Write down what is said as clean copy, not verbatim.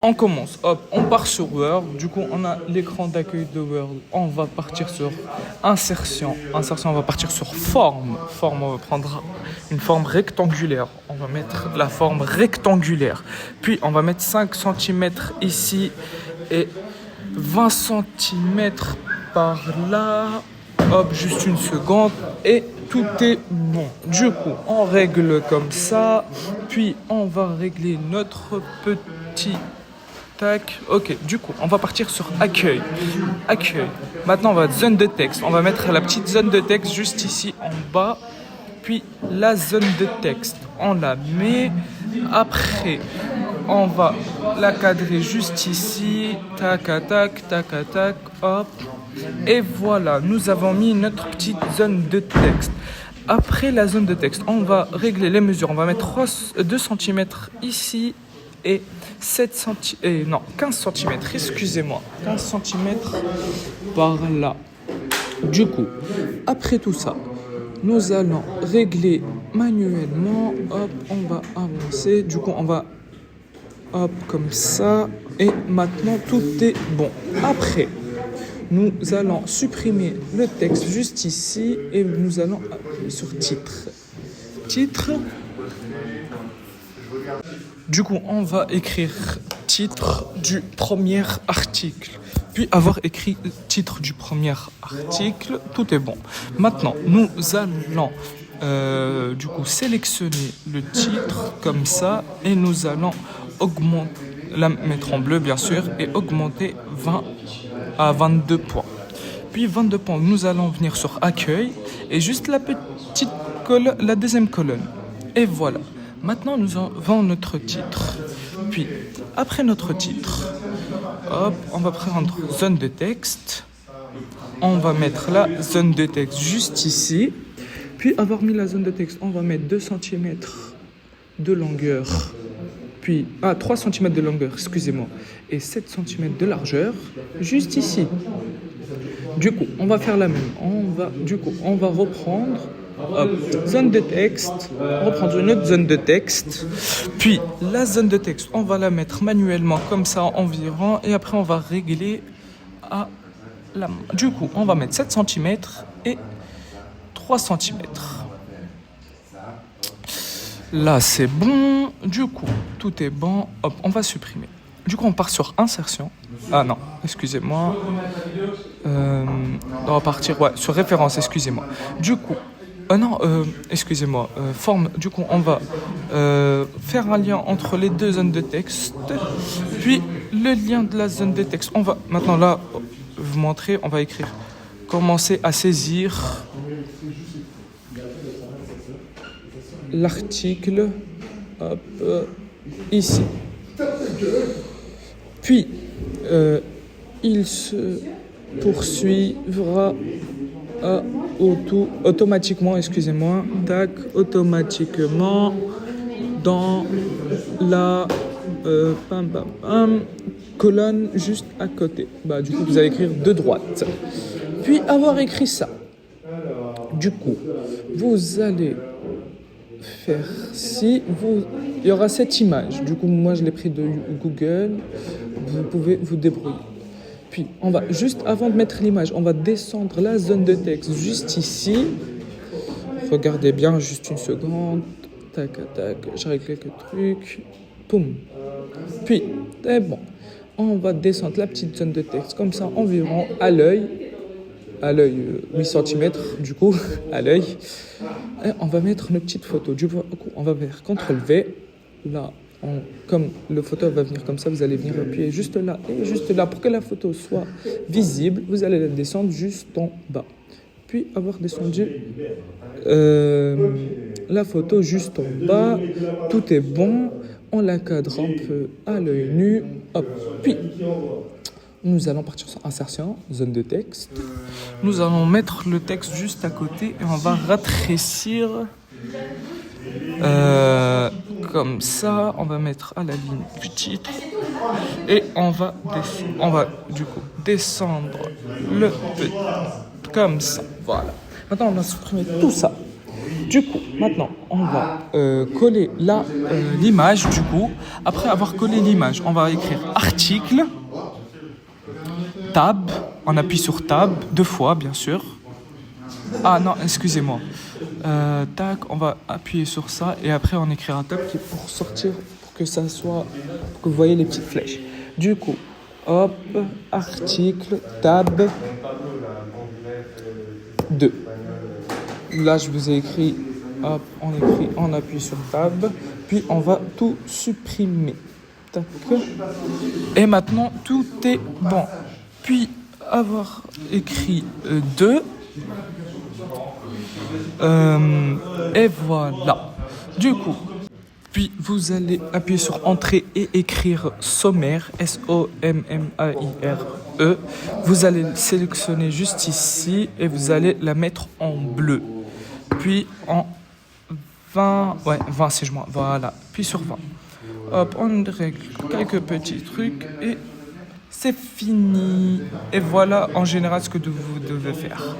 On commence, hop, on part sur Word. Du coup, on a l'écran d'accueil de Word. On va partir sur Insertion. Insertion, on va partir sur Forme. Forme, on va prendre une forme rectangulaire. On va mettre la forme rectangulaire. Puis, on va mettre 5 cm ici et 20 cm par là. Hop, juste une seconde. Et tout est bon. Du coup, on règle comme ça. Puis, on va régler notre petit... Tac, ok, du coup, on va partir sur accueil. Accueil. Maintenant, on va zone de texte. On va mettre la petite zone de texte juste ici en bas. Puis la zone de texte, on la met. Après, on va la cadrer juste ici. Tac, tac, tac, tac, hop. Et voilà, nous avons mis notre petite zone de texte. Après la zone de texte, on va régler les mesures. On va mettre 2 cm ici. Et 15 cm, excusez-moi, 15 cm par là. Du coup, après tout ça, nous allons régler manuellement. Hop, on va avancer. Du coup, on va, hop, comme ça. Et maintenant, tout est bon. Après, nous allons supprimer le texte juste ici. Et nous allons appuyer sur titre. Titre. Du coup, on va écrire titre du premier article. Puis avoir écrit titre du premier article, tout est bon. Maintenant, nous allons du coup sélectionner le titre comme ça et nous allons augmenter, la mettre en bleu bien sûr et augmenter 20 à 22 points. Puis 22 points, nous allons venir sur accueil et juste la petite colonne, la deuxième colonne. Et voilà. Maintenant, nous avons notre titre. Puis, après notre titre, hop, on va prendre zone de texte. On va mettre la zone de texte juste ici. Puis, avoir mis la zone de texte, on va mettre 2 cm de longueur. Puis, 3 cm de longueur, excusez-moi. Et 7 cm de largeur, juste ici. Du coup, on va faire la même. On va reprendre... Hop, zone de texte, reprendre une autre zone de texte, puis la zone de texte, on va la mettre manuellement comme ça environ, et après on va régler à la main. Du coup, on va mettre 7 cm et 3 cm. Là, c'est bon. Du coup, tout est bon. Hop, on va supprimer. Du coup, on part sur insertion. Ah non, excusez-moi. On va partir sur référence, excusez-moi. Du coup, excusez-moi, forme, du coup on va faire un lien entre les deux zones de texte, puis le lien de la zone de texte, on va, maintenant là, vous montrer, on va écrire, commencer à saisir l'article, hop, ici, puis il se poursuivra automatiquement, excusez-moi, tac, automatiquement dans la colonne juste à côté. Du coup, vous allez écrire de droite. Puis avoir écrit ça, du coup, vous allez faire il y aura cette image. Du coup, moi, je l'ai pris de Google. Vous pouvez vous débrouiller. Puis, on va, juste avant de mettre l'image, on va descendre la zone de texte juste ici. Regardez bien, juste une seconde. Tac, tac, je règle quelques trucs. Poum. Puis, c'est bon. On va descendre la petite zone de texte comme ça, environ à l'œil. À l'œil, 8 cm, du coup, à l'œil. Et on va mettre une petite photo. Du coup, on va faire CTRL-V. Là. Comme le photo va venir comme ça, vous allez venir appuyer juste là et juste là pour que la photo soit visible. Vous allez la descendre juste en bas. Puis avoir descendu la photo juste en bas. Tout est bon. On la cadre un peu à l'œil nu. Hop. Puis nous allons partir sur insertion, zone de texte. Nous allons mettre le texte juste à côté et on va rétrécir. Comme ça, on va mettre à la ligne du titre et on va du coup descendre le petit comme ça. Voilà. Maintenant, on va supprimer tout ça. Du coup, maintenant, on va coller l'image. Du coup, après avoir collé l'image, on va écrire article, tab. On appuie sur tab 2 fois, bien sûr. Ah non, excusez-moi. Tac, on va appuyer sur ça et après on écrira tab pour sortir, pour que ça soit, pour que vous voyez les petites flèches. Du coup, hop, article, tab 2. Là, je vous ai écrit, hop, on appuie sur tab, puis on va tout supprimer. Tac. Et maintenant, tout est bon. Puis avoir écrit 2. Et voilà. Du coup, puis vous allez appuyer sur Entrée et écrire sommaire, SOMMAIRE. Vous allez sélectionner juste ici et vous allez la mettre en bleu. Puis en 20, ouais, 20 si je m'en. Voilà. Puis sur 20. Hop, on règle quelques petits trucs et c'est fini. Et voilà en général ce que vous devez faire.